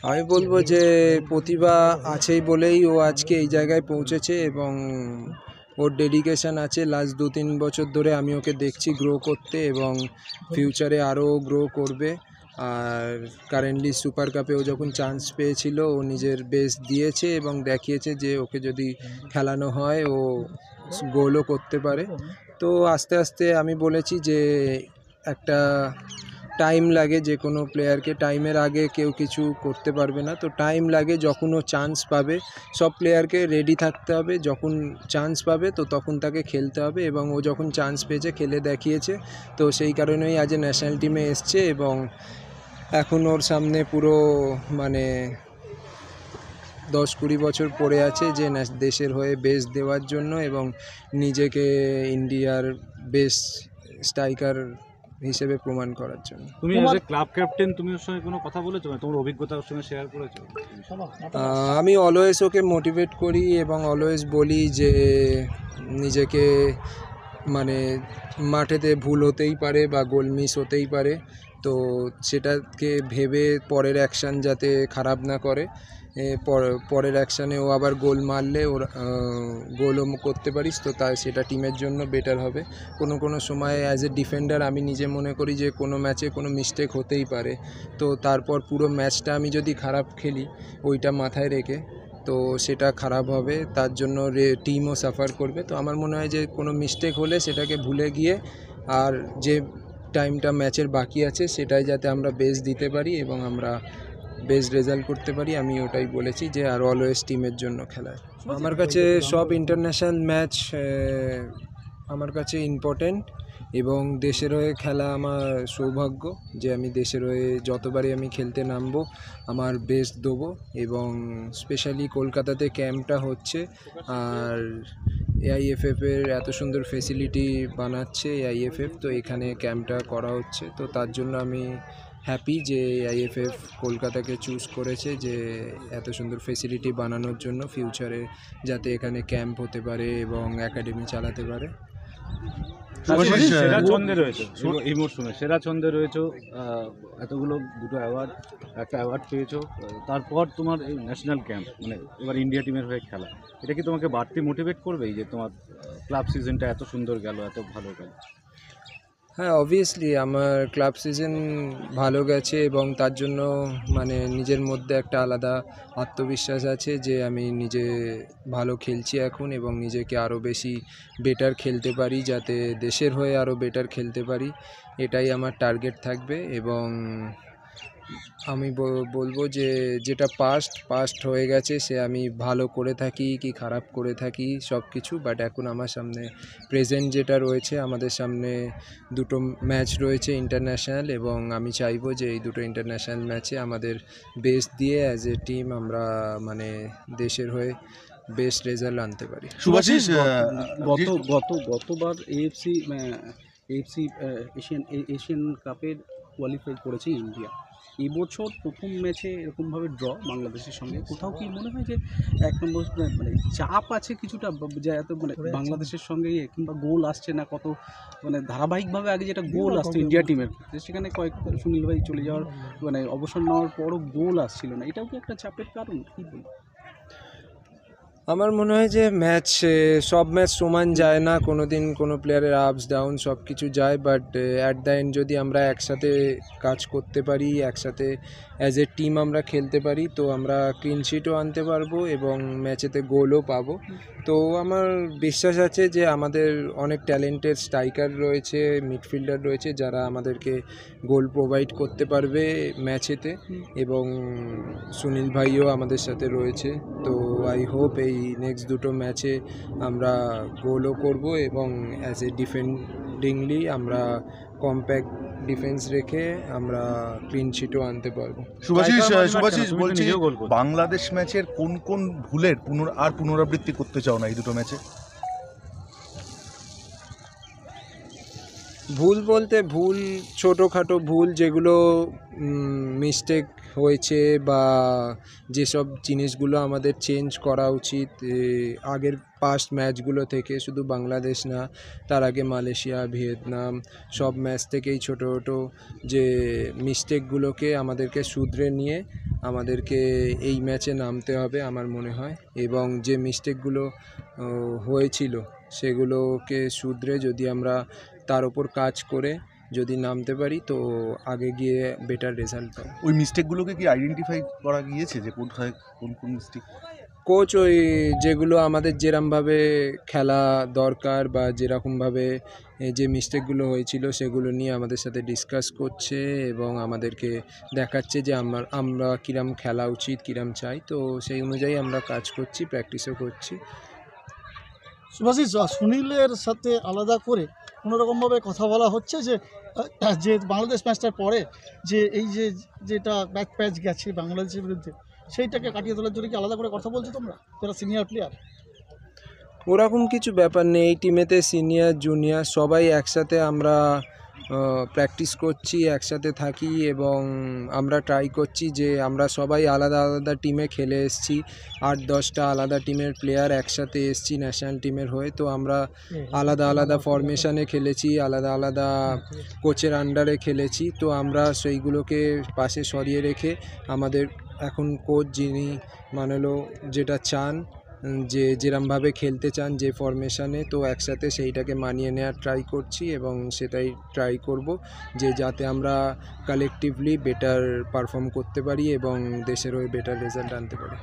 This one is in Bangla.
আমি বলবো যে প্রতিভা আছেই বলেই ও আজকে এই জায়গায় পৌঁছেছে এবং ওর ডেডিকেশান আছে। লাস্ট 2-3 বছর ধরে আমি ওকে দেখছি গ্রো করতে এবং ফিউচারে আরও গ্রো করবে। আর কারেন্টলি সুপার কাপে ও যখন চান্স পেয়েছিল ও নিজের বেস্ট দিয়েছে এবং দেখিয়েছে যে ওকে যদি খেলানো হয় ও গোলও করতে পারে। তো আস্তে আস্তে আমি বলেছি যে একটা টাইম লাগে, যে কোনো প্লেয়ারকে টাইমের আগে কেউ কিছু করতে পারবে না। তো টাইম লাগে, যখন ও চান্স পাবে সব প্লেয়ারকে রেডি থাকতে হবে, যখন চান্স পাবে তো তখন তাকে খেলতে হবে এবং ও যখন চান্স পেয়েছে খেলে দেখিয়েছে। তো সেই কারণেই আজ ন্যাশনাল টিমে এসছে এবং এখন ওর সামনে পুরো মানে 10-20 বছর পড়ে আছে যে দেশের হয়ে বেস্ট দেওয়ার জন্য এবং নিজেকে ইন্ডিয়ার বেস্ট স্ট্রাইকার হিসেবে প্রমাণ করার জন্য। তুমি অ্যাজ এ ক্লাব ক্যাপ্টেন তুমি ওর সঙ্গে কোনো কথা বলেছো, তোমার অভিজ্ঞতা ওর সঙ্গে শেয়ার করেছো? আমি অলওয়েজ ওকে মোটিভেট করি এবং অলওয়েজ বলি যে নিজেকে মানে মাঠেতে ভুল হতেই পারে বা গোল মিস হতেই পারে, তো সেটাকে ভেবে পরের অ্যাকশান যাতে খারাপ না করে। পরের অ্যাকশানে ও আবার গোল মারলে ওর গোলও করতে পারিস, তো তাই সেটা টিমের জন্য বেটার হবে। কোনো সময় অ্যাজ এ ডিফেন্ডার আমি নিজে মনে করি যে কোনো ম্যাচে কোনো মিস্টেক হতেই পারে, তো তারপর পুরো ম্যাচটা আমি যদি খারাপ খেলি ওইটা মাথায় রেখে তো সেটা খারাপ হবে, তার জন্য টিমও সাফার করবে। তো আমার মনে হয় যে কোনো মিস্টেক হলে সেটাকে ভুলে গিয়ে আর যে টাইমটা ম্যাচের বাকি আছে সেটাই যাতে আমরা বেস্ট দিতে পারি এবং আমরা বেস্ট রেজাল্ট করতে পারি, আমি ওটাই বলেছি যে আর অলওয়েজ টিমের জন্য খেলা। আমার কাছে সব ইন্টারন্যাশনাল ম্যাচ আমার কাছে ইম্পর্টেন্ট এবং দেশের হয়ে খেলা আমার সৌভাগ্য যে আমি দেশের হয়ে যতবারই আমি খেলতে নামবো আমার বেস্ট দেবো এবং স্পেশালি কলকাতাতে ক্যাম্পটা হচ্ছে আর এআইএফএফের এত সুন্দর ফেসিলিটি বানাচ্ছে এআইএফএফ, তো এখানে ক্যাম্পটা করা হচ্ছে। তো তার জন্য আমি হ্যাপি যে আইএফএফ কলকাতাকে চুজ করেছে যে এত সুন্দর ফেসিলিটি বানানোর জন্য ফিউচারে যাতে এখানে ক্যাম্প হতে পারে এবং একাডেমি চালাতে পারে। সেরা ছন্দে রয়েছে এই মরশুমে, সেরা ছন্দে রয়েছে, এতগুলো দুটো অ্যাওয়ার্ড, একটা অ্যাওয়ার্ড পেয়েছো, তারপর তোমার এই ন্যাশনাল ক্যাম্প মানে এবার ইন্ডিয়া টিমের হয়ে খেলা, এটা কি তোমাকে বাড়তি মোটিভেট করবে এই যে তোমার ক্লাব সিজনটা এত সুন্দর গেল, এত ভালো গেল? হ্যাঁ, অবভিয়াসলি আমার ক্লাব সিজন ভালো গেছে এবং তার জন্য মানে নিজের মধ্যে একটা আলাদা আত্মবিশ্বাস আছে যে আমি নিজে ভালো খেলছি এখন এবং নিজেকে আরও বেশি বেটার খেলতে পারি, যাতে দেশের হয়ে আরও বেটার খেলতে পারি, এটাই আমার টার্গেট থাকবে। এবং আমি বলবো যে যেটা পাস্ট হয়ে গেছে সে আমি ভালো করে থাকি কি খারাপ করে থাকি সব কিছু, বাট এখন আমার সামনে প্রেজেন্ট যেটা রয়েছে, আমাদের সামনে দুটো ম্যাচ রয়েছে ইন্টারন্যাশনাল এবং আমি চাইবো যে এই দুটো ইন্টারন্যাশনাল ম্যাচে আমাদের বেস্ট দিয়ে অ্যাজ এ টিম আমরা মানে দেশের হয়ে বেস্ট রেজাল্ট আনতে পারি। শুভাশিস, গতবার এএফসি এশিয়ান কাপের কোয়ালিফাই করেছে ইন্ডিয়া। এবছর প্রথম ম্যাচে এরকমভাবে ড্র বাংলাদেশের সঙ্গে, কোথাও কি মনে হয় যে এক নম্বর মানে চাপ আছে কিছুটা, যে এত মানে বাংলাদেশের সঙ্গে কিংবা গোল আসছে না, কত মানে ধারাবাহিকভাবে আগে যেটা গোল আসতো ইন্ডিয়া টিমের ক্ষেত্রে, সেখানে কয়েক সুনীল ভাই চলে যাওয়ার মানে অবসর নেওয়ার পরও গোল আসছিল না, এটাও কি একটা চাপের কারণ? কী বলবো? আমার মনে হয় যে সব ম্যাচ সমান যায় না, কোনো দিন কোনো প্লেয়ারের আপস ডাউন সব কিছু যায়, বাট অ্যাট দ্য এন্ড যদি আমরা একসাথে কাজ করতে পারি, একসাথে অ্যাজ এ টিম আমরা খেলতে পারি, তো আমরা ক্লিন শিটও আনতে পারবো এবং ম্যাচেতে গোলও পাবো। তো আমার বিশ্বাস আছে যে আমাদের অনেক ট্যালেন্টেড স্ট্রাইকার রয়েছে, মিডফিল্ডার রয়েছে যারা আমাদেরকে গোল প্রোভাইড করতে পারবে ম্যাচেতে এবং সুনীল ভাইও আমাদের সাথে রয়েছে। তো আই হোপ এই নেক্সট দুটো ম্যাচে আমরা গোলও করব এবং অ্যাজ এ ডিফেন্ডিংলি আমরা কম্প্যাক্ট ডিফেন্স রেখে আমরা ক্লিন শিটও আনতে পারবো। শুভাশিস বলছি, বাংলাদেশ ম্যাচের কোন কোন ভুলের পুনরাবৃত্তি করতে চাও না এই দুটো ম্যাচে? ভুল বলতে ভুল ছোটোখাটো ভুল যেগুলো মিস্টেক হয়েছে বা যেসব জিনিসগুলো আমাদের চেঞ্জ করা উচিত আগের পাস্ট ম্যাচগুলো থেকে, শুধু বাংলাদেশ না, তার আগে মালয়েশিয়া, ভিয়েতনাম, সব ম্যাচ থেকেই ছোটো ছোটো যে মিস্টেকগুলোকে আমাদেরকে শুধরে নিয়ে আমাদেরকে এই ম্যাচে নামতে হবে আমার মনে হয়। এবং যে মিস্টেকগুলো হয়েছিল সেগুলোকে শুধরে যদি আমরা তার ওপর কাজ করে যদি নামতে পারি তো আগে গিয়ে বেটার রেজাল্ট পাবো। ওই মিস্টেকগুলোকে কি আইডেন্টিফাই করা গিয়েছে যে কোথায় কোন কোন মিস্টেক? কোচ ওই যেগুলো আমাদের যেরকমভাবে খেলা দরকার বা যেরকমভাবে যে মিস্টেকগুলো হয়েছিল সেগুলো নিয়ে আমাদের সাথে ডিসকাস করছে এবং আমাদেরকে দেখাচ্ছে যে আমরা কীরকম খেলা উচিত, কীরকম চাই, তো সেই অনুযায়ী আমরা কাজ করছি, প্র্যাকটিসও করছি। সুভাষিস, সুনীলের সাথে আলাদা করে কোনোরকমভাবে কথা বলা হচ্ছে যে যে বাংলাদেশ ম্যাচটার পরে যে এই যেটা ব্যাক প্যাচ গেছে বাংলাদেশের বিরুদ্ধে, সেইটাকে কাটিয়ে তোলার জন্য কি আলাদা করে কথা বলছো তোমরা যারা সিনিয়র প্লেয়ার? ওরকম কিছু ব্যাপার নেই, এই টিমেতে সিনিয়র জুনিয়র সবাই একসাথে আমরা প্র্যাকটিস করছি, একসাথে থাকি এবং আমরা ট্রাই করছি যে আমরা সবাই আলাদা আলাদা টিমে খেলে এসেছি, 8-10টা আলাদা টিমের প্লেয়ার একসাথে এসেছি ন্যাশনাল টিমের হয়ে, তো আমরা আলাদা আলাদা ফরমেশনে খেলেছি, আলাদা আলাদা কোচের আন্ডারে খেলেছি, তো আমরা সেইগুলোকে পাশে সরিয়ে রেখে আমাদের এখন কোচ যিনি মানলো যেটা চান, যে যেরমভাবে খেলতে চান যে ফরমেশনে, তো একসাথে সেইটাকে মানিয়ে নেওয়ার ট্রাই করছি এবং সেটাই ট্রাই করব যে যাতে আমরা কালেকটিভলি বেটার পারফর্ম করতে পারি এবং দেশের হয়ে বেটার রেজাল্ট আনতে পারি।